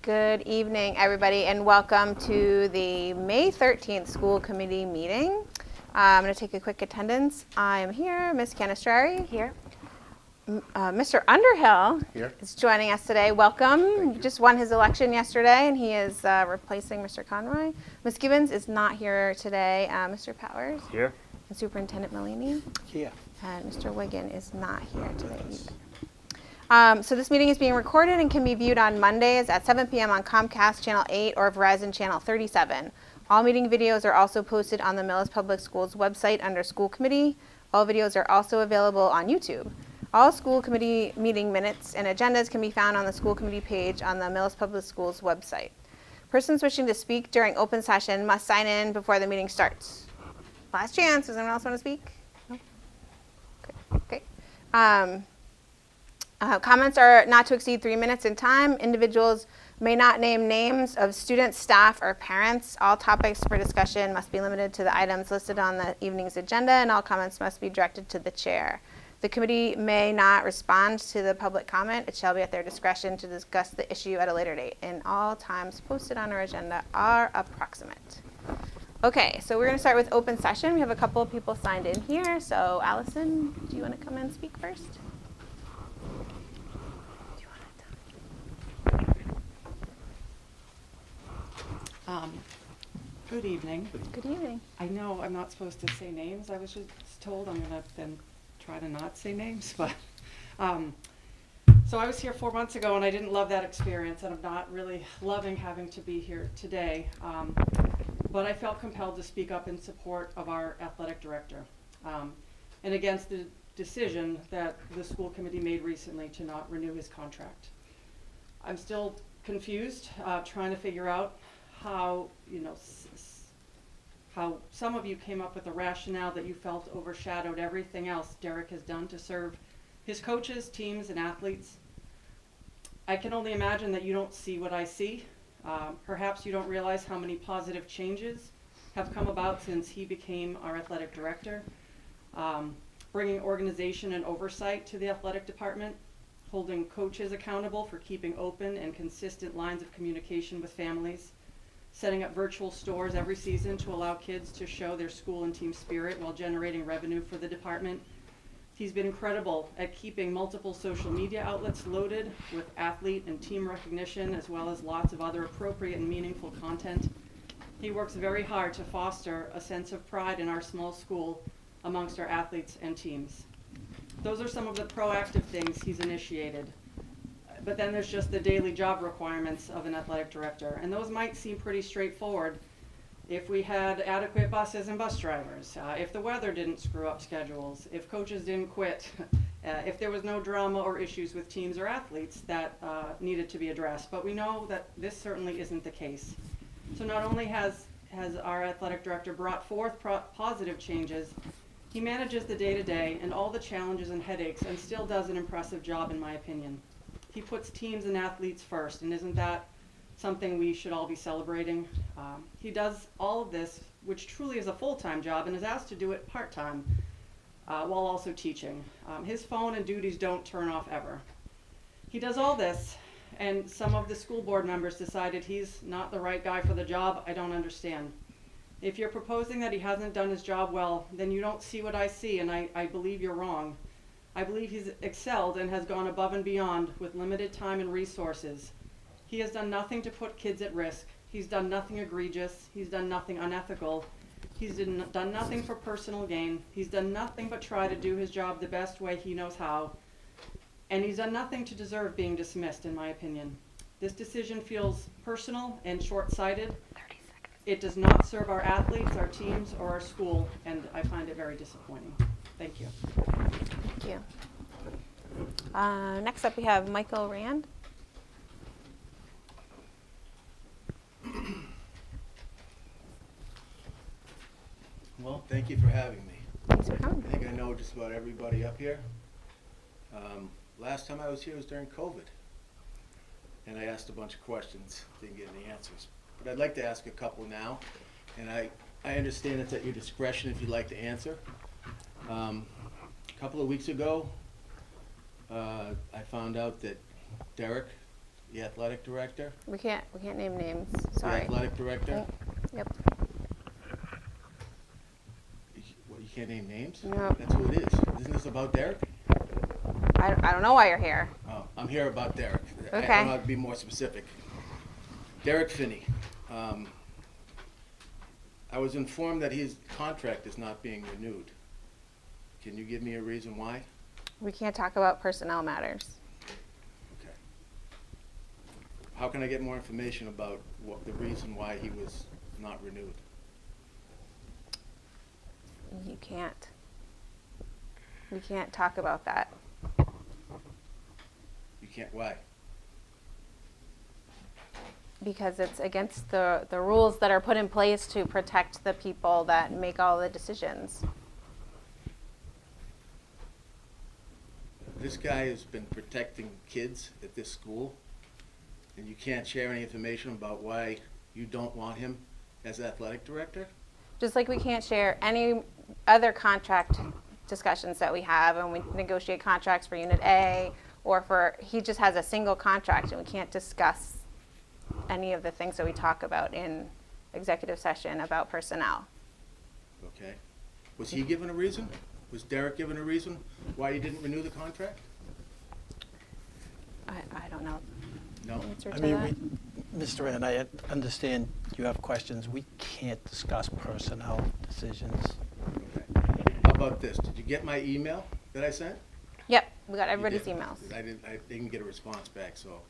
Good evening, everybody, and welcome to the May 13th school committee meeting. I'm going to take a quick attendance. I am here. Ms. Canistrari? Here. Mr. Underhill Here. is joining us today. Welcome. He just won his election yesterday, and he is replacing Mr. Conroy. Ms. Gibbons is not here today. Mr. Powers? Here. And Superintendent Malini? Here. And Mr. Wiggin is not here today either. So this meeting is being recorded and can be viewed on Mondays at 7 p.m. on Comcast Channel 8 or Verizon Channel 37. All meeting videos are also posted on the Millis Public Schools website under School Committee. All videos are also available on YouTube. All school committee meeting minutes and agendas can be found on the School Committee page on the Millis Public Schools website. Persons wishing to speak during open session must sign in before the meeting starts. Last chance. Does anyone else want to speak? No? Okay. Comments are not to exceed 3 minutes in time. Individuals may not name names of students, staff, or parents. All topics for discussion must be limited to the items listed on the evening's agenda, and all comments must be directed to the chair. The committee may not respond to the public comment. It shall be at their discretion to discuss the issue at a later date, and all times posted on our agenda are approximate. Okay, so we're going to start with open session. We have a couple of people signed in here. So Allison, do you want to come and speak first? Good evening. Good evening. I know I'm not supposed to say names. I was just told I'm going to then try to not say names, but so I was here 4 months ago and I didn't love that experience, and I'm not really loving having to be here today. But I felt compelled to speak up in support of our athletic director and against the decision that the school committee made recently to not renew his contract. I'm still confused, trying to figure out how, how some of you came up with a rationale that you felt overshadowed everything else Derek has done to serve his coaches, teams, and athletes. I can only imagine that you don't see what I see. Perhaps you don't realize how many positive changes have come about since he became our athletic director, bringing organization and oversight to the athletic department, holding coaches accountable for keeping open and consistent lines of communication with families, setting up virtual stores every season to allow kids to show their school and team spirit while generating revenue for the department. He's been incredible at keeping multiple social media outlets loaded with athlete and team recognition, as well as lots of other appropriate and meaningful content. He works very hard to foster a sense of pride in our small school amongst our athletes and teams. Those are some of the proactive things he's initiated. But then there's just the daily job requirements of an athletic director, and those might seem pretty straightforward if we had adequate buses and bus drivers, if the weather didn't screw up schedules, if coaches didn't quit, if there was no drama or issues with teams or athletes that needed to be addressed. But we know that this certainly isn't the case. So not only has our athletic director brought forth positive changes, he manages the day-to-day and all the challenges and headaches and still does an impressive job, in my opinion. He puts teams and athletes first, and isn't that something we should all be celebrating? He does all of this, which truly is a full-time job, and is asked to do it part-time while also teaching. His phone and duties don't turn off ever. He does all this, and some of the school board members decided he's not the right guy for the job. I don't understand. If you're proposing that he hasn't done his job well, then you don't see what I see, and I believe you're wrong. I believe he's excelled and has gone above and beyond with limited time and resources. He has done nothing to put kids at risk. He's done nothing egregious. He's done nothing unethical. He's done nothing for personal gain. He's done nothing but try to do his job the best way he knows how. And he's done nothing to deserve being dismissed, in my opinion. This decision feels personal and short-sighted. It does not serve our athletes, our teams, or our school, and I find it very disappointing. Thank you. Thank you. Next up, we have Michael Rand. Well, thank you for having me. Thanks for coming. I think I know just about everybody up here. Last time I was here was during COVID, and I asked a bunch of questions, didn't get any answers. But I'd like to ask a couple now, and I understand it's at your discretion if you'd like to answer. A couple of weeks ago, I found out that Derek the athletic director? We can't name names, The sorry. athletic director? Yep. What, you can't name names? No. That's who it is. Isn't this about Derek? I don't know why you're here. Oh, I'm here about Derek. Okay. I want to be more specific. Derek Finney. I was informed that his contract is not being renewed. Can you give me a reason why? We can't talk about personnel matters. Okay. How can I get more information about the reason why he was not renewed? You can't. We can't talk about that. You can't, why? Because it's against the rules that are put in place to protect the people that make all the decisions. This guy has been protecting kids at this school, and you can't share any information about why you don't want him as athletic director? Just like we can't share any other contract discussions that we have, and we negotiate contracts for Unit A, or he just has a single contract, and we can't discuss any of the things that we talk about in executive session about personnel. Okay. Was he given a reason? Was Derek given a reason why he didn't renew the contract? I don't know No? the answer I to mean, that. Mr. Rand, I understand you have questions. We can't discuss personnel decisions. Okay. How about this? Did you get my email that I sent? Yep, we got You everybody's did? emails. I didn't get a response back, so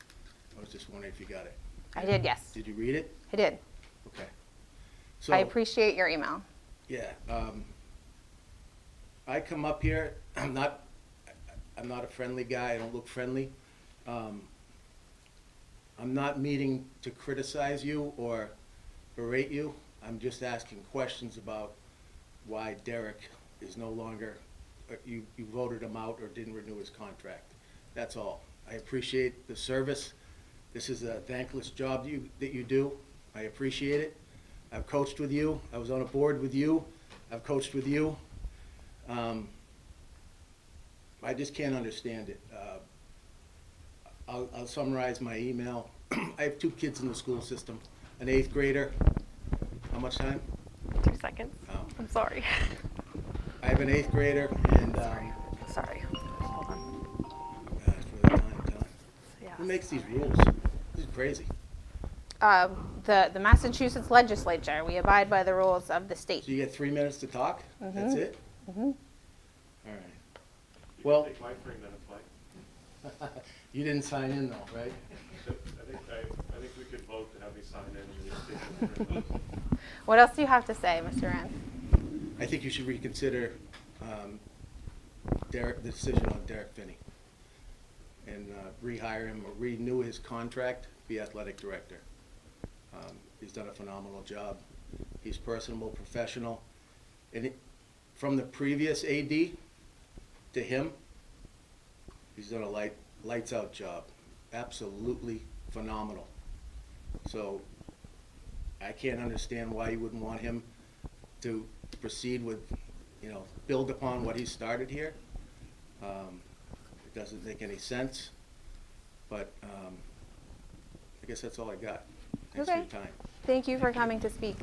I was just wondering if you got it. I did, yes. Did you read it? I did. Okay. So, I appreciate your email. yeah, I come up here, I'm not a friendly guy, I don't look friendly. I'm not meeting to criticize you or berate you. I'm just asking questions about why Derek is no longer, you voted him out or didn't renew his contract. That's all. I appreciate the service. This is a thankless job that you do. I appreciate it. I've coached with you. I was on a board with you. I've coached with you. I just can't understand it. I'll summarize my email. I have 2 kids in the school system, an 8th grader. How much time? 2 seconds. Oh. I'm sorry. I have an 8th grader and, Sorry. Hold on. for the time. Yeah. Who makes these rules? This is crazy. The Massachusetts legislature, we abide by the rules of the state. So you get 3 minutes to talk? That's it? Mhm. All right. You Well- can take my 3 minutes, Mike. You didn't sign in though, right? I think we could vote to have me sign in and you speak in 3 minutes. What else do you have to say, Mr. Rand? I think you should reconsider the decision on Derek Finney and rehire him or renew his contract, be athletic director. He's done a phenomenal job. He's personable, professional. And from the previous AD to him, he's done a lights out job. Absolutely phenomenal. So I can't understand why you wouldn't want him to proceed with, build upon what he started here. It doesn't make any sense, but I guess that's all I got. Thanks for your Okay. time. Thank you for coming to speak.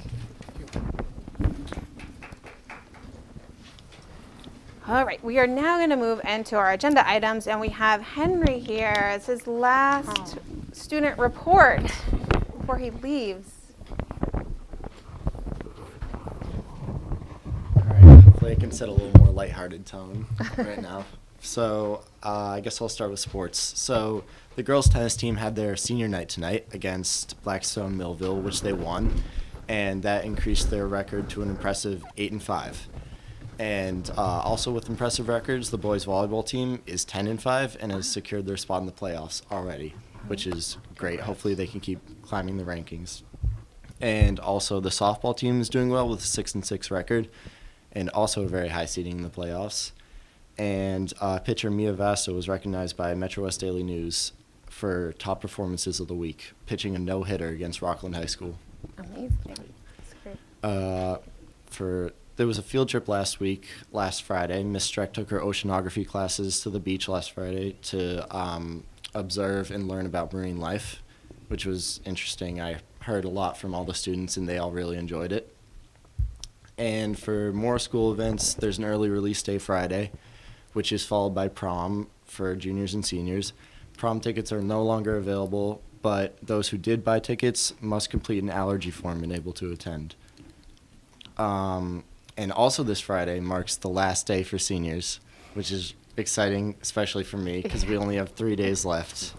All right, we are now going to move into our agenda items, and we have Henry here as his last student report before he leaves. All right, hopefully I can set a little more lighthearted tone right now. So I guess I'll start with sports. So the girls tennis team had their senior night tonight against Blackstone Millville, which they won, and that increased their record to an impressive 8-5. And also with impressive records, the boys volleyball team is 10-5 and has secured their spot in the playoffs already, which is great. Hopefully they can keep climbing the rankings. And also the softball team is doing well with a 6-6 record and also a very high seeding in the playoffs. And pitcher Mia Vasta was recognized by Metro West Daily News for top performances of the week, pitching a no-hitter against Rockland High School. Amazing. That's great. There was a field trip last Friday. Miss Streck took her oceanography classes to the beach last Friday to observe and learn about marine life. which was interesting. I heard a lot from all the students, and they all really enjoyed it. And for more school events, there's an early release day Friday, which is followed by prom for juniors and seniors. Prom tickets are no longer available, but those who did buy tickets must complete an allergy form and able to attend. And also this Friday marks the last day for seniors, which is exciting, especially for me, because we only have 3 days left.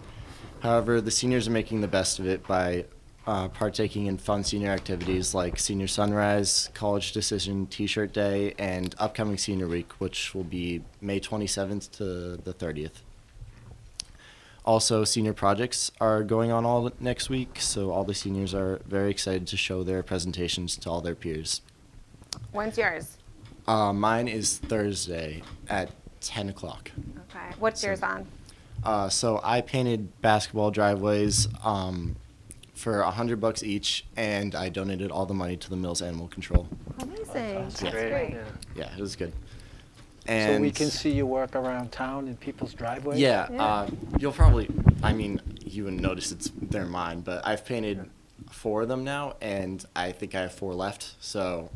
However, the seniors are making the best of it by partaking in fun senior activities like Senior Sunrise, College Decision T-shirt Day, and upcoming Senior Week, which will be May 27th to the 30th. Also, senior projects are going on all next week, so all the seniors are very excited to show their presentations to all their peers. When's yours? Mine is Thursday at 10 o'clock. Okay. What's yours on? So I painted basketball driveways for $100 each, and I donated all the money to the Millis Animal Control. Amazing. That's That's great. great. Yeah, it was good. So And we can see you work around town in people's driveways? yeah, Yeah. you'll probably, I mean, you wouldn't notice they're mine, but I've painted 4 of them now, and I think I have 4 left. So,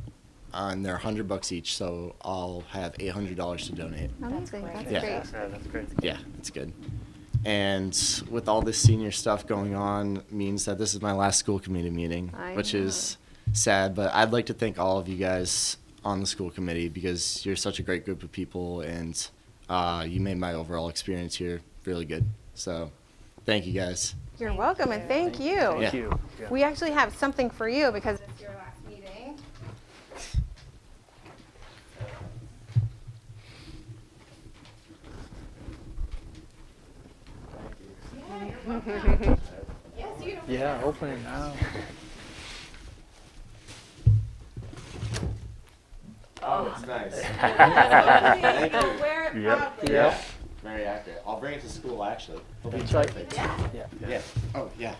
and they're $100 each, so I'll have $800 to donate. Amazing. great. That's Yeah. great. Yeah, that's great. Yeah, it's good. And with all this senior stuff going on, means that this is my last school committee meeting, I which know. is sad. But I'd like to thank all of you guys on the school committee because you're such a great group of people, and you made my overall experience here really good. So, thank you guys. You're welcome, and thank you. Yeah. Thank you. Yeah. We actually have something for you because it's your last meeting. Yes, you don't. Yeah, open it now. Oh, it's nice. Thank you. Wear it Yep. proudly. Yep. Very accurate. I'll bring it to school, actually. It'll be That's right. perfect. Yeah. Yeah. Oh, yeah.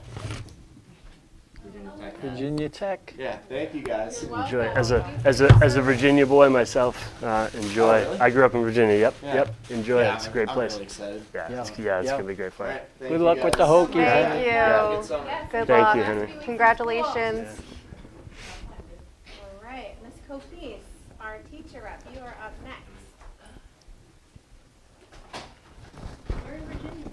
Virginia Tech. Virginia Tech. Yeah, thank you guys. Enjoy. As a Virginia boy myself, enjoy. Oh, really? I grew up in Virginia. Yep. Yeah. Yep. Enjoy. Yeah, it's a great I'm place. really excited. Yeah. It's Yeah. gonna be great All fun. right, thank Good you luck with the guys. Hokies. Thank huh? you. Yeah. Good summer. Good Thank luck. you, Henry. Congratulations. All right, Ms. Copese, our teacher rep, you are up next. Where in Virginia?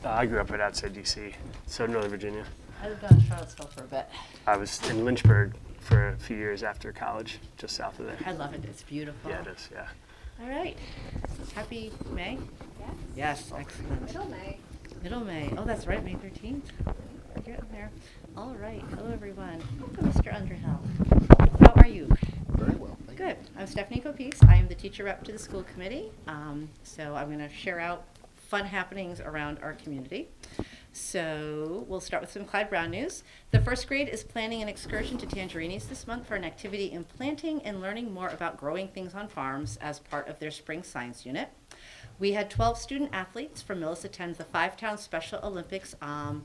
I grew up right outside D.C., so Northern Virginia. I lived down in Charlottesville for a bit. I was in Lynchburg for a few years after college, just south of there. I love it. It's beautiful. Yeah, it is. Yeah. All right. Happy May? Yes. Yes, excellent. Middle May. Middle May. Oh, that's right, May 13th. We're getting there. All right. Hello, everyone. Welcome, Mr. Underhill. How are you? Very well. Thank you. Good. I'm Stephanie Copese. I am the teacher rep to the school committee. So I'm going to share out fun happenings around our community. So we'll start with some Clyde Brown news. The first grade is planning an excursion to Tangerini's this month for an activity in planting and learning more about growing things on farms as part of their spring science unit. We had 12 student athletes from Millis attend the 5-town Special Olympics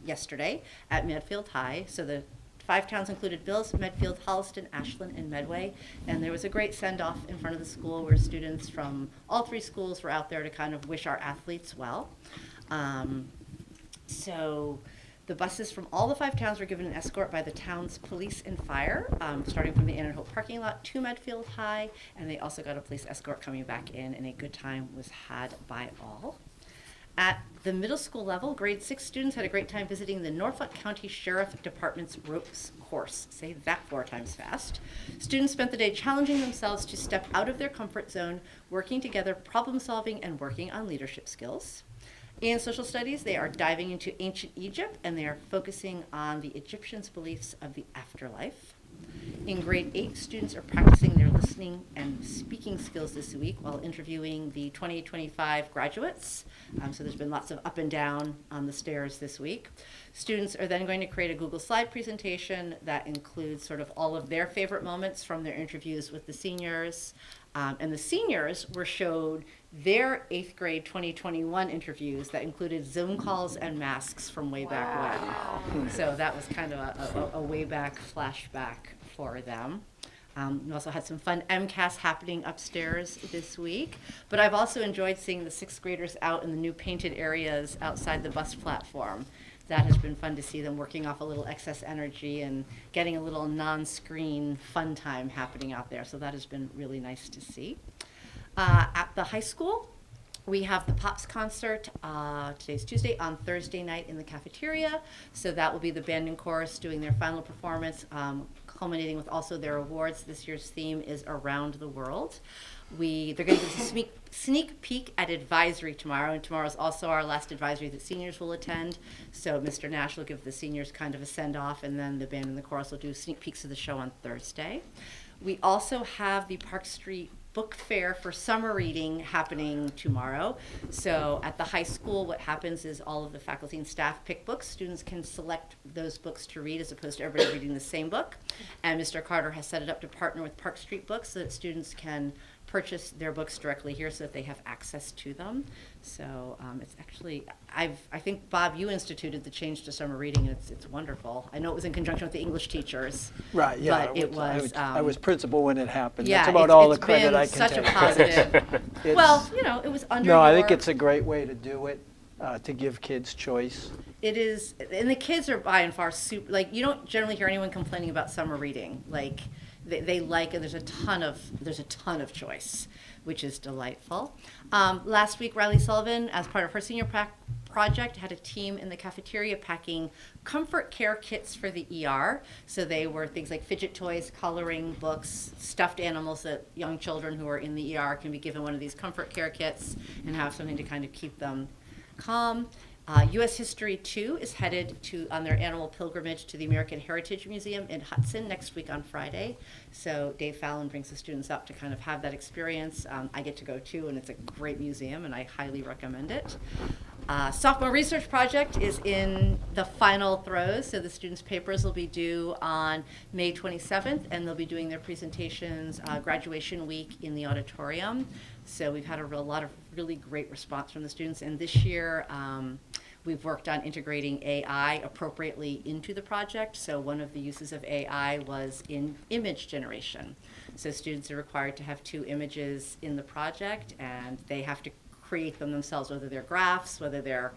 yesterday at Medfield High. So the 5 towns included Millis, Medfield, Holliston, Ashland, and Medway. And there was a great send-off in front of the school where students from all 3 schools were out there to kind of wish our athletes well. So the buses from all the 5 towns were given an escort by the town's police and fire, starting from the Ann and Hope parking lot to Medfield High, and they also got a police escort coming back in, and a good time was had by all. At the middle school level, grade 6 students had a great time visiting the Norfolk County Sheriff Department's ropes course. Say that 4 times fast. Students spent the day challenging themselves to step out of their comfort zone, working together, problem solving, and working on leadership skills. In social studies, they are diving into ancient Egypt, and they are focusing on the Egyptians' beliefs of the afterlife. In grade 8, students are practicing their listening and speaking skills this week while interviewing the 2025 graduates. So there's been lots of up and down on the stairs this week. Students are then going to create a Google slide presentation that includes sort of all of their favorite moments from their interviews with the seniors. And the seniors were showed their 8th grade 2021 interviews that included Zoom calls and masks from way back when. So that was kind of a way back flashback for them. We also had some fun MCAS happening upstairs this week. But I've also enjoyed seeing the sixth graders out in the new painted areas outside the bus platform. That has been fun to see them working off a little excess energy and getting a little non-screen fun time happening out there. So that has been really nice to see. At the high school, we have the Pops concert. Today's Tuesday, on Thursday night in the cafeteria. So that will be the band and chorus doing their final performance, culminating with also their awards. This year's theme is Around the World. They're going to give us a sneak peek at advisory tomorrow, and tomorrow is also our last advisory that seniors will attend. So Mr. Nash will give the seniors kind of a send-off, and then the band and the chorus will do sneak peeks of the show on Thursday. We also have the Park Street Book Fair for summer reading happening tomorrow. So at the high school, what happens is all of the faculty and staff pick books. Students can select those books to read as opposed to everybody reading the same book. And Mr. Carter has set it up to partner with Park Street Books so that students can purchase their books directly here so that they have access to them. So it's actually, I think, Bob, you instituted the change to summer reading, and it's wonderful. I know it was in conjunction with the English teachers. Right, yeah. But I was principal when it happened. Yeah, That's about all the it's credit been I can such take. a positive. It's- Well, you know, it was under No, I think your- it's a great way to do it, to give kids choice. It is, and the kids are by and far super, like, you don't generally hear anyone complaining about summer reading. Like, they like, and there's a ton of choice, which is delightful. Last week, Riley Sullivan, as part of her senior project, had a team in the cafeteria packing comfort care kits for the ER. So they were things like fidget toys, coloring books, stuffed animals that young children who are in the ER can be given one of these comfort care kits and have something to kind of keep them calm. U.S. History 2 is headed on their annual pilgrimage to the American Heritage Museum in Hudson next week on Friday. So Dave Fallon brings the students up to kind of have that experience. I get to go too, and it's a great museum, and I highly recommend it. Sophomore research project is in the final throes, so the students' papers will be due on May 27th, and they'll be doing their presentations graduation week in the auditorium. So we've had a lot of really great response from the students, and this year we've worked on integrating AI appropriately into the project. So one of the uses of AI was in image generation. So students are required to have 2 images in the project, and they have to create them themselves, whether they're graphs, whether they're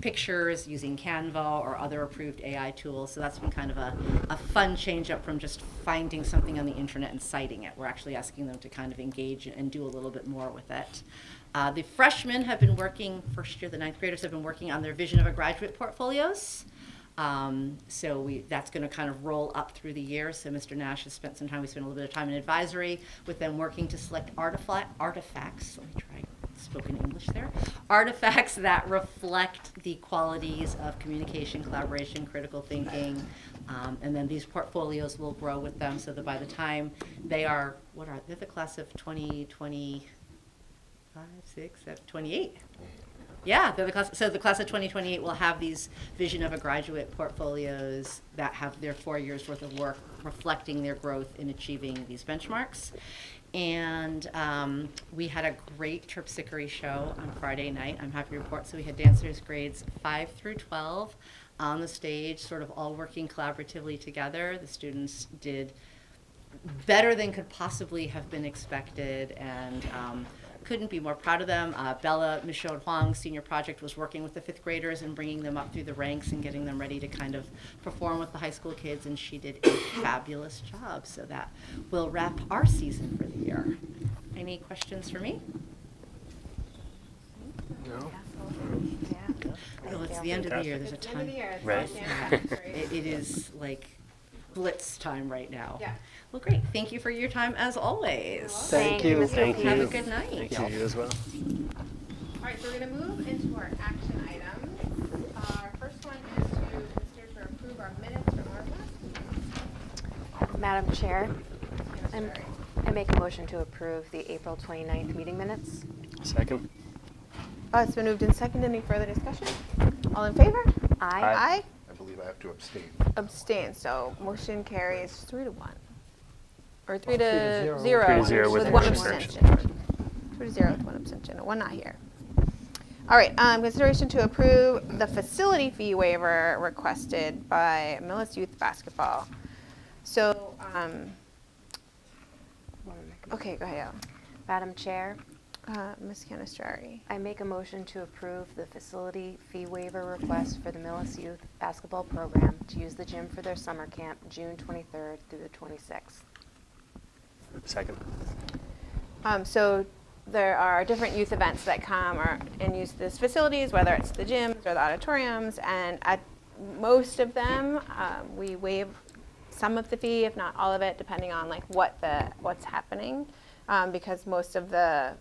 pictures using Canva or other approved AI tools. So that's been kind of a fun change up from just finding something on the internet and citing it. We're actually asking them to kind of engage and do a little bit more with it. The freshmen have been working, first year, the 9th graders have been working on their vision of a graduate portfacts. That's going to kind of roll up through the year. So Mr. Nash has spent some time, we spent a little bit of time in advisory with them working to select artifacts, let me try spoken English there, artifacts that reflect the qualities of communication, collaboration, critical thinking, and then these portfolios will grow with them so that by the time they're the class of 2025, 6, 7, 28. Yeah, they're the class. So the class of 2028 will have these vision of a graduate portfolios that have their 4 years worth of work reflecting their growth in achieving these benchmarks. And we had a great terpsichore show on Friday night. I'm happy to report. So we had dancers grades 5 through 12 on the stage, sort of all working collaboratively together. The students did better than could possibly have been expected, and couldn't be more proud of them. Bella Michaud Huang's senior project was working with the 5th graders and bringing them up through the ranks and getting them ready to kind of perform with the high school kids, and she did a fabulous job. So that will wrap our season for the year. Any questions for me? No? Oh, it's the end of the year. There's a It's the end of ton. the year. It's Right. fantastic. It is like blitz time right now. Yeah. Well, great. Thank you for your time as always. Thank you. Mr. Thank Pease. Have a you. good night. Thank you, you as well. All right, so we're going to move into our action items. Our first one is to consider to approve our minutes from our last meeting. Madam Chair, Sorry. I make a motion to approve the April 29th meeting minutes. Second? It's been moved and seconded. Any further discussion? All in favor? Aye. Aye. I believe I have to abstain. Abstain. So motion carries 3-1. Or 3 3 to to 0. 0. 3 to 0 with one one abstention. abstention. 3 to 0 with 1 abstention. 1 not here. All right. Consideration to approve the facility fee waiver requested by Millis Youth Basketball. So Okay, go ahead. Madam Chair, Ms. Canestrari. I make a motion to approve the facility fee waiver request for the Millis Youth Basketball Program to use the gym for their summer camp, June 23rd through the 26th. Second. So there are different youth events that come and use these facilities, whether it's the gyms or the auditoriums, and at most of them, we waive some of the fee, if not all of it, depending on like what's happening, because most of the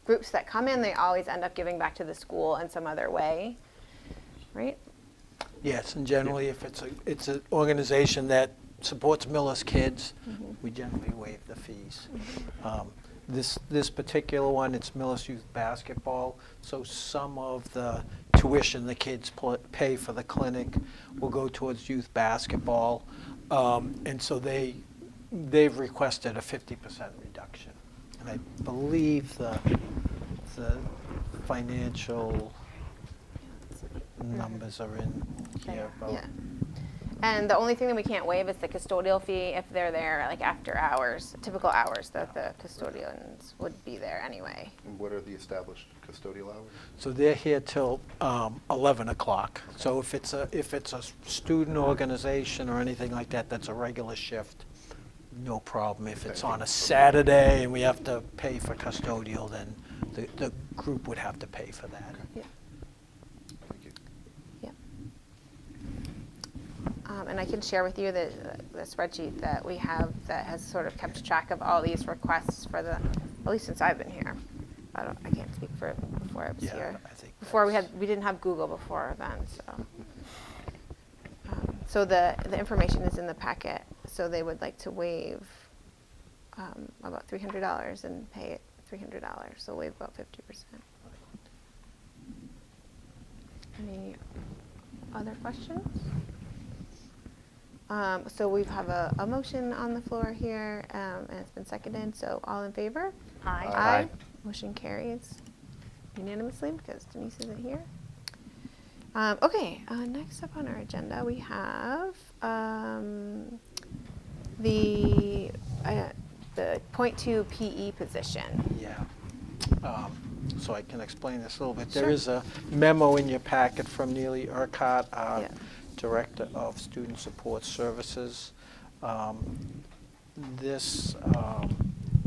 groups that come in, they always end up giving back to the school in some other way, right? Yes, and generally, if it's an organization that supports Millis kids, we generally waive the fees. This particular one, it's Millis Youth Basketball, so some of the tuition the kids pay for the clinic will go towards youth basketball, and so they've requested a 50% reduction. And I believe the financial numbers are in here. About Yeah. And the only thing that we can't waive is the custodial fee if they're there like after hours, typical hours that the custodians would be there anyway. And what are the established custodial hours? So they're here till 11 o'clock. So if it's a student organization or anything like that, that's a regular shift, no problem. If it's on a Saturday and we have to pay for custodial, then the group would have to pay for that. Yeah. Thank you. Yeah. And I can share with you the spreadsheet that we have that has sort of kept track of all these requests for at least since I've been here. I can't speak for before I was Yeah, here. I think Before we didn't have Google before then, so. So the information is in the packet. So they would like to waive about $300 and pay it $300. So waive about 50%. Any other questions? So we have a motion on the floor here, and it's been seconded. So all in favor? Aye. Aye. Motion carries unanimously because Denise isn't here. Okay, next up on our agenda, we have the .2 PE position. Yeah. So I can explain this a little bit. Sure. There is a memo in your packet from Neely Urquhart, Yeah. Director of Student Support Services. This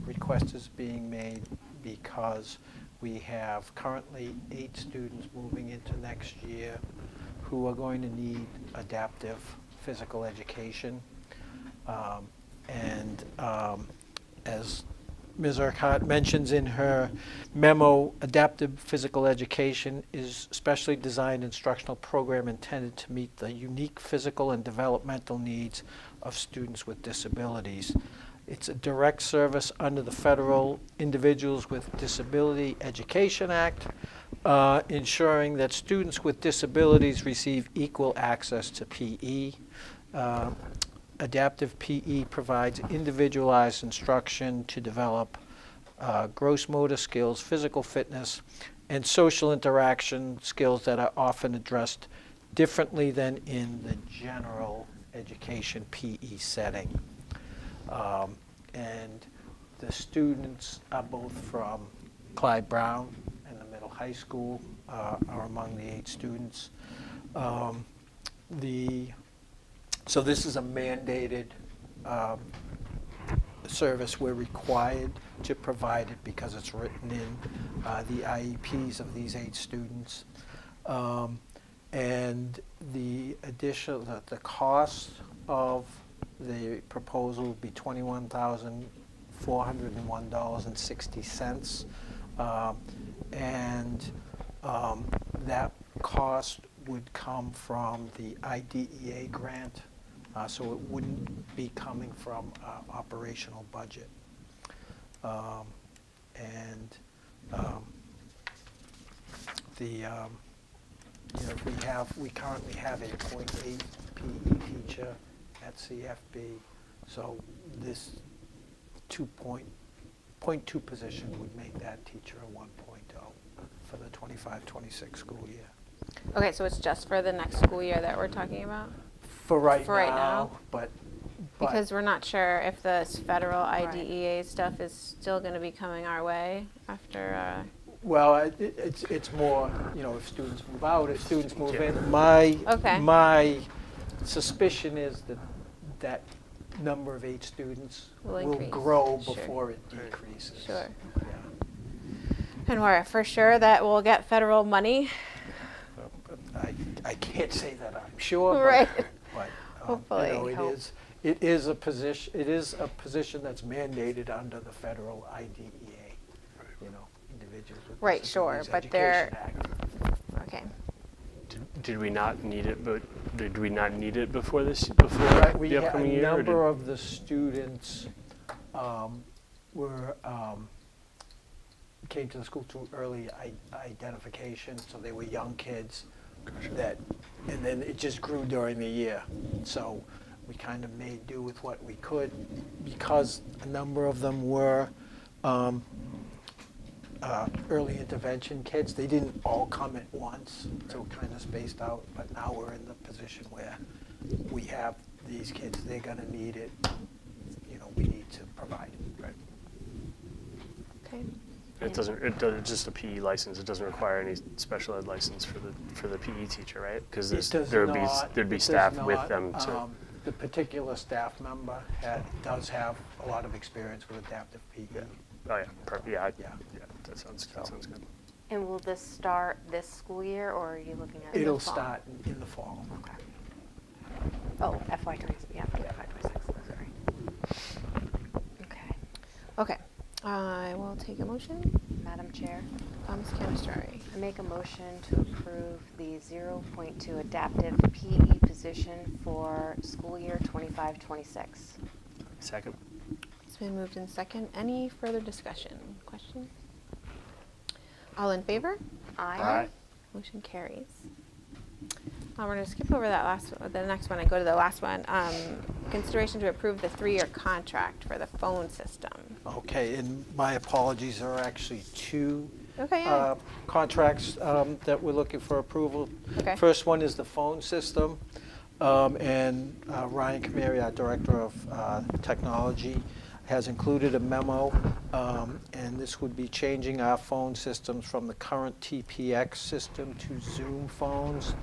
request is being made because we have currently 8 students moving into next year who are going to need adaptive physical education. As Ms. Urquhart mentions in her memo, adaptive physical education is specially designed instructional program intended to meet the unique physical and developmental needs of students with disabilities. It's a direct service under the Federal Individuals with Disability Education Act, ensuring that students with disabilities receive equal access to PE. Adaptive PE provides individualized instruction to develop gross motor skills, physical fitness, and social interaction skills that are often addressed differently than in the general education PE setting. And the students are both from Clyde Brown and the middle high school, are among the 8 students. So this is a mandated service. We're required to provide it because it's written in the IEPs of these 8 students. And the cost of the proposal will be $21,401.60. And that cost would come from the IDEA grant, so it wouldn't be coming from operational budget. We currently have a .8 PE teacher at CFB, so this 2.2 position would make that teacher a 1.0 for the 25-26 school year. Okay, so it's just for the next school year that we're talking about? For right For right now, now. but But- Because we're not sure if this federal IDEA stuff is still going to be coming our way after. Well, it's more, if students move out, if students move in. My Okay. suspicion is that number of 8 students Will will increase. grow Sure. before it decreases. Sure. Yeah. And we're for sure that we'll get federal money. I can't say that I'm sure, Right. but Hopefully. it is a position that's mandated under the federal IDEA. Individuals with Right, sure, Disabilities but they're- Education Act. Okay. Did we not need it? But did we not need it before Right, we the had upcoming a year? or number of the students were came to the school through early identification, so they were young kids and then it just grew during the year. So we kind of made do with what we could because a number of them were early intervention kids. They didn't all come at once, so it kind of spaced out. But now we're in the position where we have these kids. They're going to need it. We need to provide it. Right. Okay. It's just a PE license. It doesn't require any special ed license for the PE teacher, right? Because there'd be staff with them to. The particular staff member does have a lot of experience with adaptive PE. Oh yeah, perfect. Yeah, Yeah. That sounds good. And will this start this school year, or are you looking at? It'll the fall? start in the fall. Okay. Oh, FY 26, yeah, FY 26, sorry. Okay. Okay. I will take a motion. Madam Chair, Ms. Canistari. I make a motion to approve the 0.2 adaptive PE position for school year 25-26. Second. It's been moved in second. Any further discussion? Questions? All in favor? Aye. Motion carries. We're going to skip over the next one and go to the last one. Consideration to approve the 3-year contract for the phone system. Okay, and my apologies, there are actually 2 Okay, yeah. contracts that we're looking for approval. Okay. First one is the phone system, and Ryan Kamari, our Director of Technology, has included a memo, and this would be changing our phone systems from the current TPX system to Zoom phones.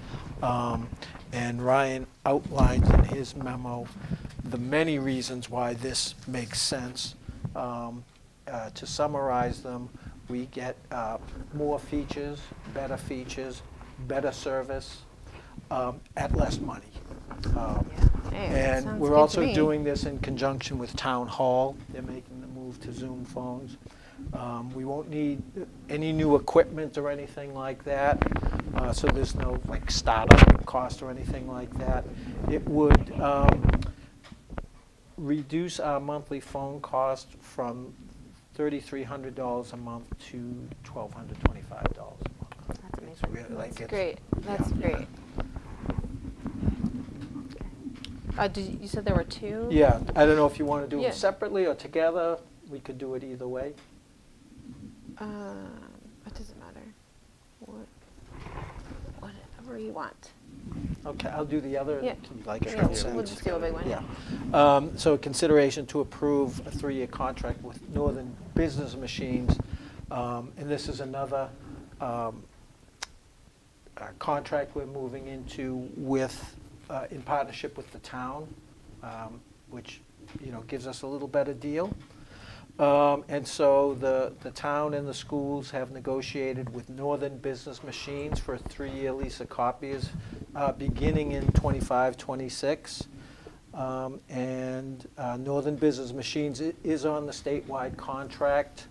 And Ryan outlines in his memo the many reasons why this makes sense. To summarize them, we get more features, better service, at less money. Hey, that And sounds we're good to also me. doing this in conjunction with Town Hall. They're making the move to Zoom phones. We won't need any new equipment or anything like that, so there's no startup cost or anything like that. It would reduce our monthly phone cost from $3,300 a month to $1,225 a month. That's amazing. Really, That's great. That's yeah. great. You said there were 2? Yeah, I don't know if you want to do Yeah. them separately or together. We could do it either way. What does it matter? Whatever you want. Okay, I'll do the other. Yeah. Can you like it? Yeah, consent? we'll just do a big one. Yeah. So consideration to approve a 3-year contract with Northern Business Machines. And this is another contract we're moving into with, in partnership with the town, which, gives us a little better deal. And so the town and the schools have negotiated with Northern Business Machines for a 3-year lease of copiers, beginning in 25-26. And Northern Business Machines is on the statewide contract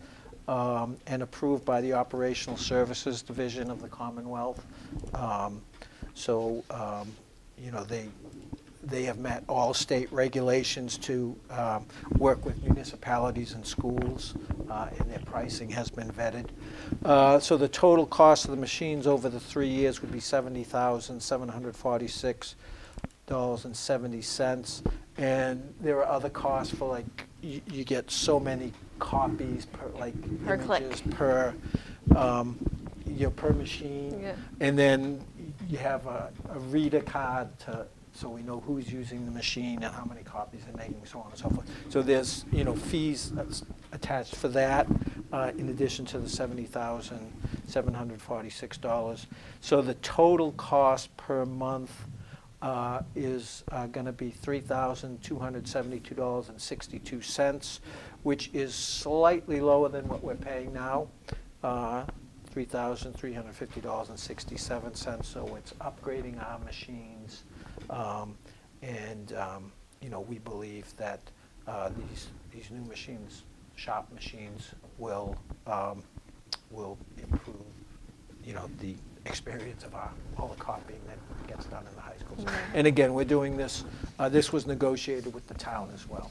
and approved by the Operational Services Division of the Commonwealth. So they have met all state regulations to work with municipalities and schools, and their pricing has been vetted. So the total cost of the machines over the 3 years would be $70,746.70. And there are other costs for you get so many copies per Per click. images per per machine. Yeah. And then you have a reader card so we know who's using the machine and how many copies they're making, so on and so forth. So there's, fees that's attached for that, in addition to the $70,746. So the total cost per month is going to be $3,272.62, which is slightly lower than what we're paying now, $3,350.67. So it's upgrading our machines, and we believe that these new machines, shop machines, will improve, the experience of all the copying that gets done in the high schools. And again, we're doing this. This was negotiated with the town as well.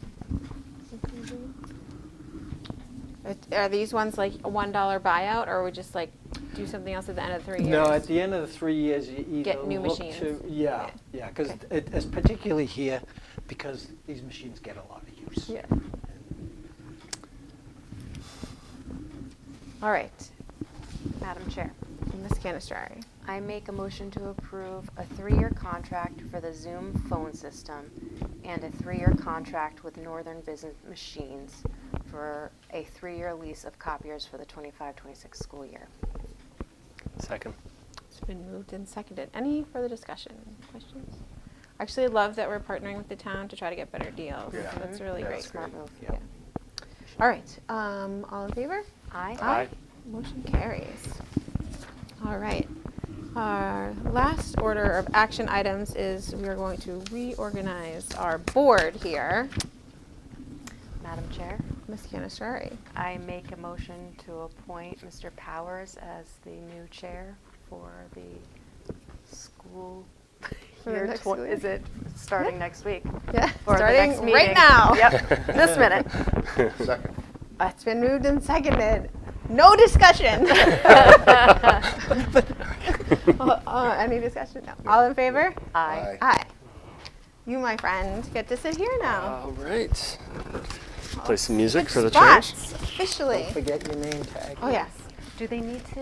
Are these ones like a $1 buyout, or we just like do something else at the end of 3 years? No, at the end of the 3 years, you either Get new look machines. to, yeah, because Okay. it's particularly here, because these machines get a lot of use. Yeah. All right, Madam Chair, Ms. Cannistrari. I make a motion to approve a 3-year contract for the Zoom phone system and a 3-year contract with Northern Business Machines for a 3-year lease of copiers for the 25-26 school year. Second. It's been moved and seconded. Any further discussion, questions? I actually love that we're partnering with the town to try to get better deals. Yeah. That's really Yeah, great. that's Smart move. Yeah. All right, all in favor? Aye. Aye. Motion carries. All right. Our last order of action items is we are going to reorganize our board here. Madam Chair, Ms. Cannistrari. I make a motion to appoint Mr. Powers as the new chair for the school For the year. next school year? Is it starting next week? Yeah, For the starting next right meeting. now. Yep, this minute. Second. It's been moved and seconded. No discussion. Any discussion? No. All in favor? Aye. Aye. You, my friend, get to sit here now. All right. Play some music for the Spots, change. officially. Don't forget your name tag. Oh, yes. Do we need to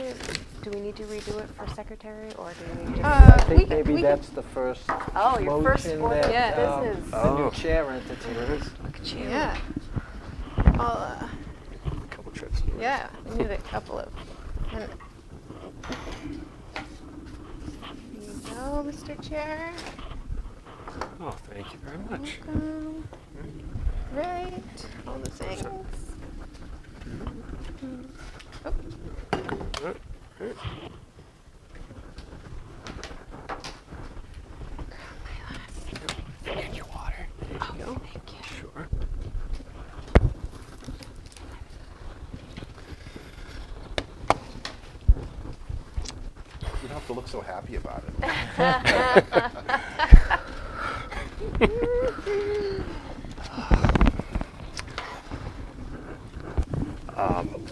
redo it for secretary, or do we need to? I We think can- maybe we can- that's the first Oh, your first motion order of that business. the new Oh. chair entity. Look at you. Yeah. I'll, A couple trips. yeah, we need a couple of. And here you go, Mr. Chair. Oh, thank you very much. Welcome. Right. All the things. Oh. And your water. Oh, thank you. Sure. You don't have to look so happy about it.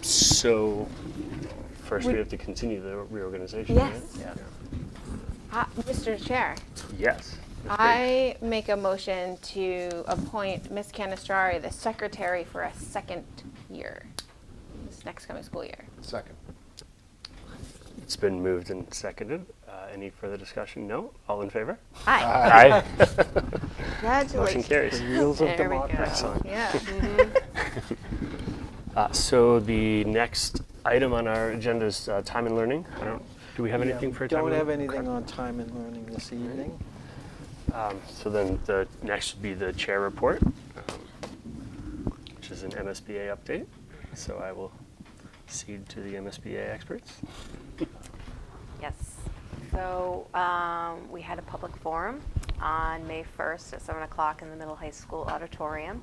So, first we Would- have to continue the reorganization, right? Yes. Mr. Chair, Yes. That's great. I make a motion to appoint Ms. Cannistrari the secretary for a second year, this next coming school year. Second. It's been moved and seconded. Any further discussion? No? All in favor? Aye. Aye. Congratulations. Motion carries. The wheels of There we go. democracy. Excellent. Yeah. So the next item on our agenda is time and learning. Do we have Yeah, anything for we time and don't have learning? anything on time and learning this evening. So then the next would be the chair report, which is an MSBA update. So I will cede to the MSBA experts. Yes. So we had a public forum on May 1st at 7 o'clock in the Middle High School auditorium.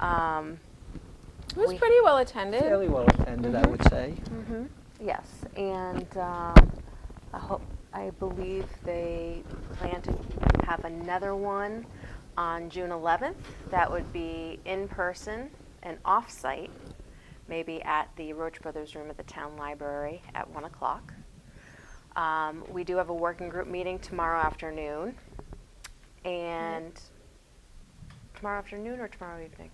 It was pretty well attended. Fairly well attended, I would say. Yes, and I believe they plan to have another one on June 11th. That would be in person and off-site, maybe at the Roach Brothers room at the town library at 1 o'clock. We do have a working group meeting tomorrow afternoon. And tomorrow afternoon or tomorrow evening?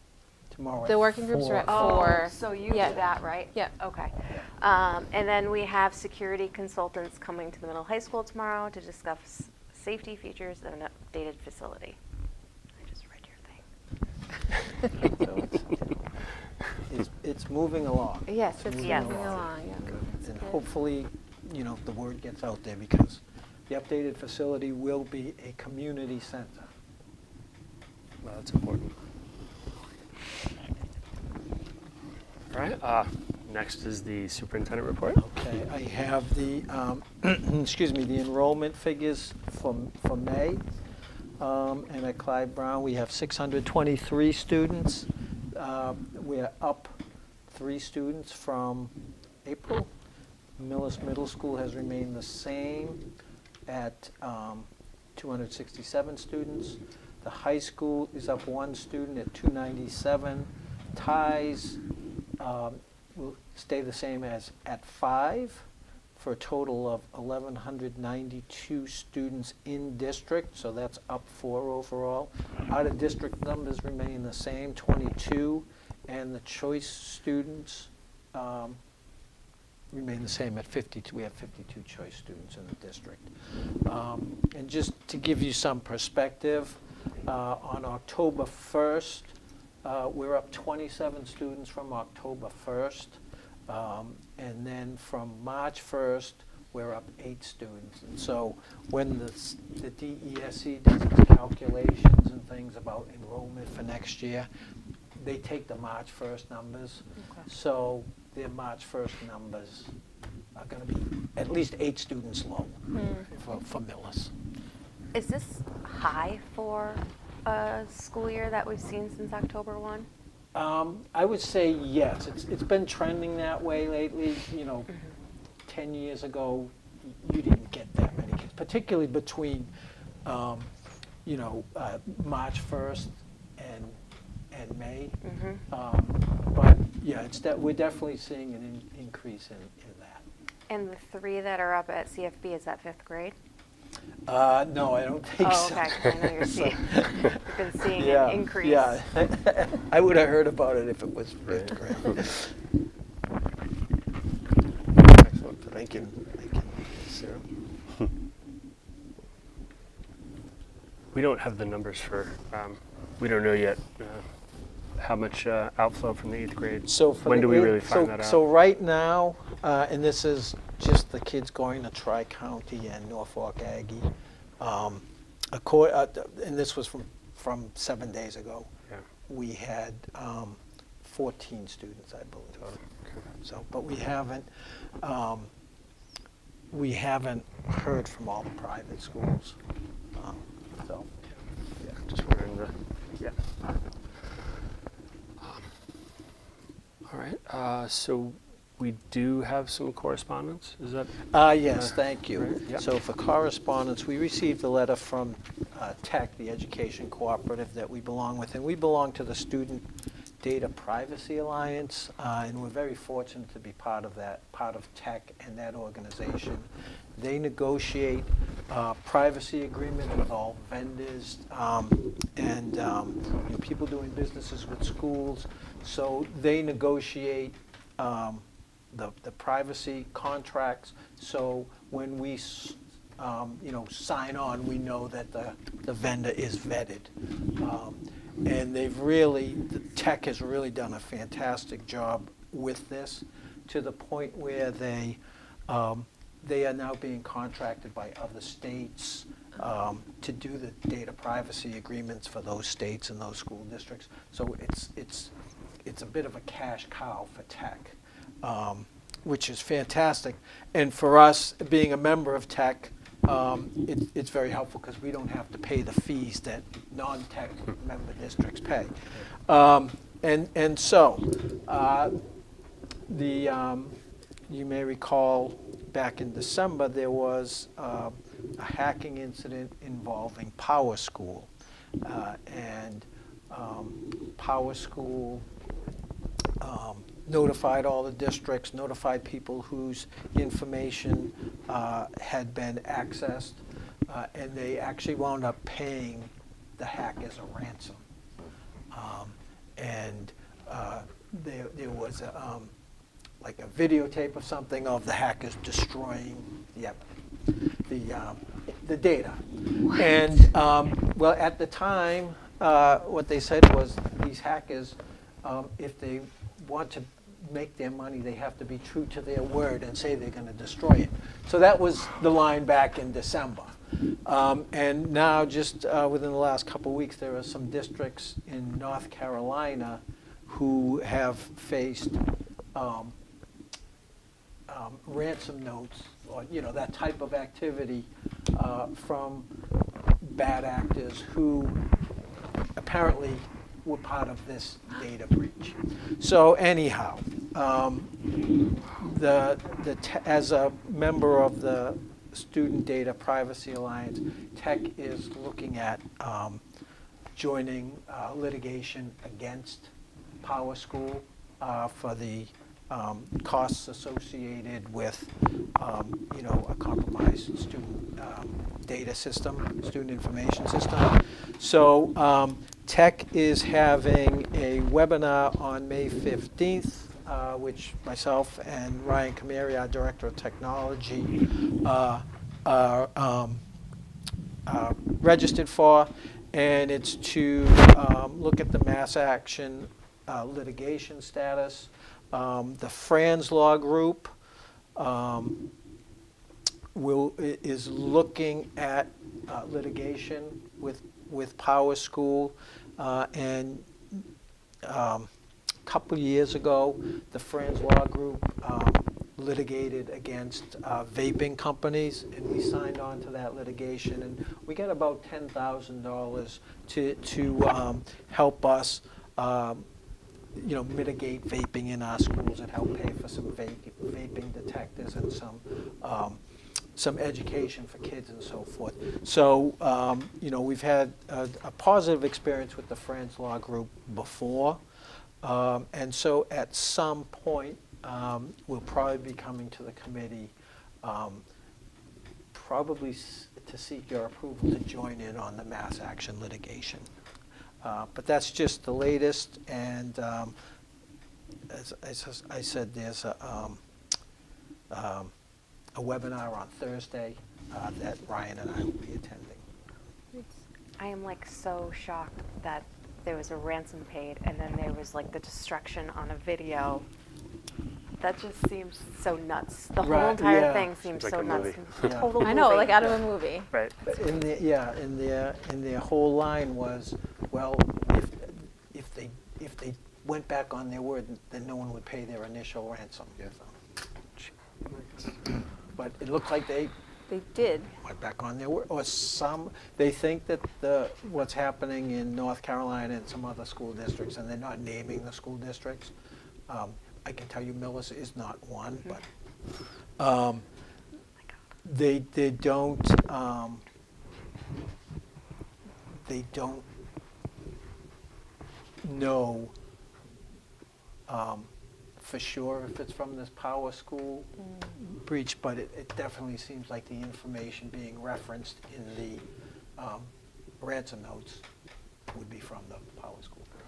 Tomorrow The at working groups are 4. at 4. So you Yeah. do that, right? Yeah. Okay. And then we have security consultants coming to the middle high school tomorrow to discuss safety features of an updated facility. I just read your thing. So it's moving along. Yes, it's moving yes. moving along, yeah. Good. It's And good. hopefully, the word gets out there, because the updated facility will be a community center. Well, that's important. All right. Next is the superintendent report. Okay, I have the, excuse me, the enrollment figures for May. And at Clyde Brown, we have 623 students. We're up 3 students from April. Millis Middle School has remained the same at 267 students. The high school is up 1 student at 297. Ties will stay the same as at 5, for a total of 1,192 students in district, so that's up 4 overall. Out-of-district numbers remain the same, 22, and the choice students remain the same at 52. We have 52 choice students in the district. And just to give you some perspective, on October 1st, we're up 27 students from October 1st. And then from March 1st, we're up 8 students. And so when the DESE does its calculations and things about enrollment for next year, they take the March 1st numbers. Okay. So their March 1st numbers are going to be at least 8 students low for Millis. Is this high for a school year that we've seen since October 1? I would say yes. It's been trending that way lately. 10 years ago, you didn't get that many kids, particularly between, March 1st and May. But yeah, we're definitely seeing an increase in that. And the 3 that are up at CFB, is that 5th grade? No, I don't think Oh, so. okay. I know you've been seeing Yeah, an increase. yeah. I would have heard about it if it was 5th grade. Excellent. Thank you. Thank you, Sarah. We don't have the numbers for, we don't know yet how much outflow from the 8th grade. So for when the do we eighth- really find that out? So right now, and this is just the kids going to Tri-County and Norfolk Aggie, and this was from 7 days ago. Yeah. We had 14 students, I believe. Oh, okay. So, but we haven't heard from all the private schools. So, Yeah, just wondering yeah. All right, so we do have some correspondence, is that? yes, thank you. Right, yep. So for correspondence, we received a letter from TEC, the education cooperative that we belong with, and we belong to the Student Data Privacy Alliance, and we're very fortunate to be part of TEC and that organization. They negotiate privacy agreement with all vendors and people doing businesses with schools. So they negotiate the privacy contracts. So when we sign on, we know that the vendor is vetted. And the TEC has really done a fantastic job with this, to the point where they are now being contracted by other states to do the data privacy agreements for those states and those school districts. So it's a bit of a cash cow for TEC, which is fantastic. And for us, being a member of TEC, it's very helpful, because we don't have to pay the fees that non-TEC member districts pay. And so, you may recall back in December, there was a hacking incident involving Power School. And Power School notified all the districts, notified people whose information had been accessed, and they actually wound up paying the hackers a ransom. There was like a videotape of something of the hackers destroying the the data. And, well, at the time, what they said was these hackers, if they want to make their money, they have to be true to their word and say they're going to destroy it. So that was the line back in December. And now, just within the last couple of weeks, there are some districts in North Carolina who have faced ransom notes, or that type of activity from bad actors who apparently were part of this data breach. So anyhow, as a member of the Student Data Privacy Alliance, Tech is looking at joining litigation against Power School for the costs associated with a compromised student data system, student information system. So Tech is having a webinar on May 15th, which myself and Ryan Kameri, our Director of Technology, are registered for, and it's to look at the mass action litigation status. The Franz Law Group is looking at litigation with Power School, and a couple of years ago, the Franz Law Group litigated against vaping companies, and we signed on to that litigation, and we got about $10,000 to help us mitigate vaping in our schools and help pay for some vaping detectors and some education for kids and so forth. So, we've had a positive experience with the Franz Law Group before, and so at some point, we'll probably be coming to the committee, probably to seek your approval to join in on the mass action litigation. But that's just the latest, and as I said, there's a webinar on Thursday that Ryan and I will be attending. I am so shocked that there was a ransom paid and then there was the destruction on a video. That just seems so nuts. The whole entire thing seems like so a nuts. movie. Total I know, movie. like out of a movie. Right. In their whole line was, well, if they went back on their word, then no one would pay their initial ransom. Yeah. So. But it looked like they did. went back on their word, or they think that what's happening in North Carolina and some other school districts, and they're not naming the school districts. I can tell you Millis is not one, but they don't know for sure if it's from this Power School breach, but it definitely seems like the information being referenced in the ransom notes would be from the Power School breach.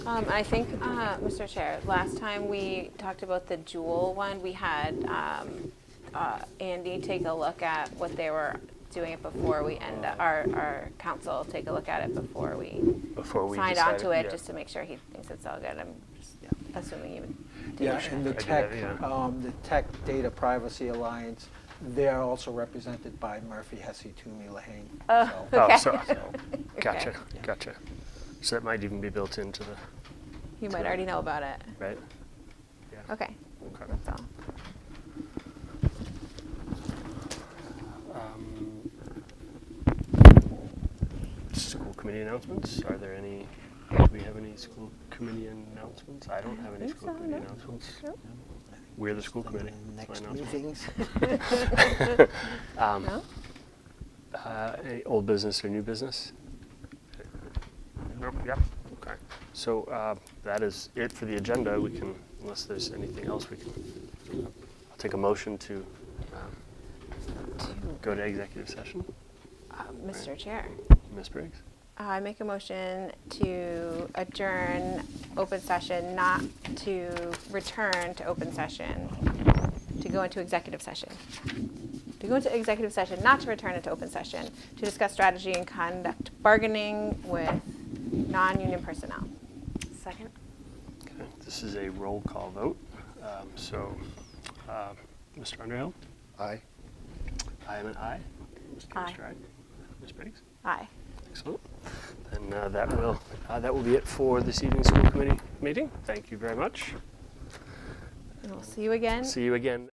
I think, Mr. Chair, last time we talked about the Jewel one, we had Andy take a look at what they were doing it before we end our council take a look at it before we signed on to it, yeah. just to make sure he thinks it's all good. I'm just assuming you would. Yeah, and the I did Tech, that, the Tech Data Privacy Alliance, they're also represented by Murphy, Hesse, Toomey, Lahane. Oh, So- okay. Oh, so, Okay. gotcha. So that might even be built into the, You might already know about it. right? Yeah. Okay, Okay. that's all. School committee announcements, are there any, do we have any school committee announcements? I don't have any think school so, committee no. announcements. Nope. We're the school committee. Next That's my meetings. announcement. No? Any old business or new business? Nope, yep, okay. So that is it for the agenda. We can, unless there's anything else, we can, I'll take a motion to go to executive session. Mr. Chair, Ms. Briggs? I make a motion to adjourn open session, not to return to open session, to go into executive session. To go into executive session, not to return into open session, to discuss strategy and conduct bargaining with non-union personnel. Second? Okay, this is a roll call vote. Mr. Underhill? Aye. I am an aye. Mr. Aye. Stride? Ms. Briggs? Aye. Excellent. Then that will be it for this evening's school committee meeting. Thank you very much. And we'll see you again. See you again.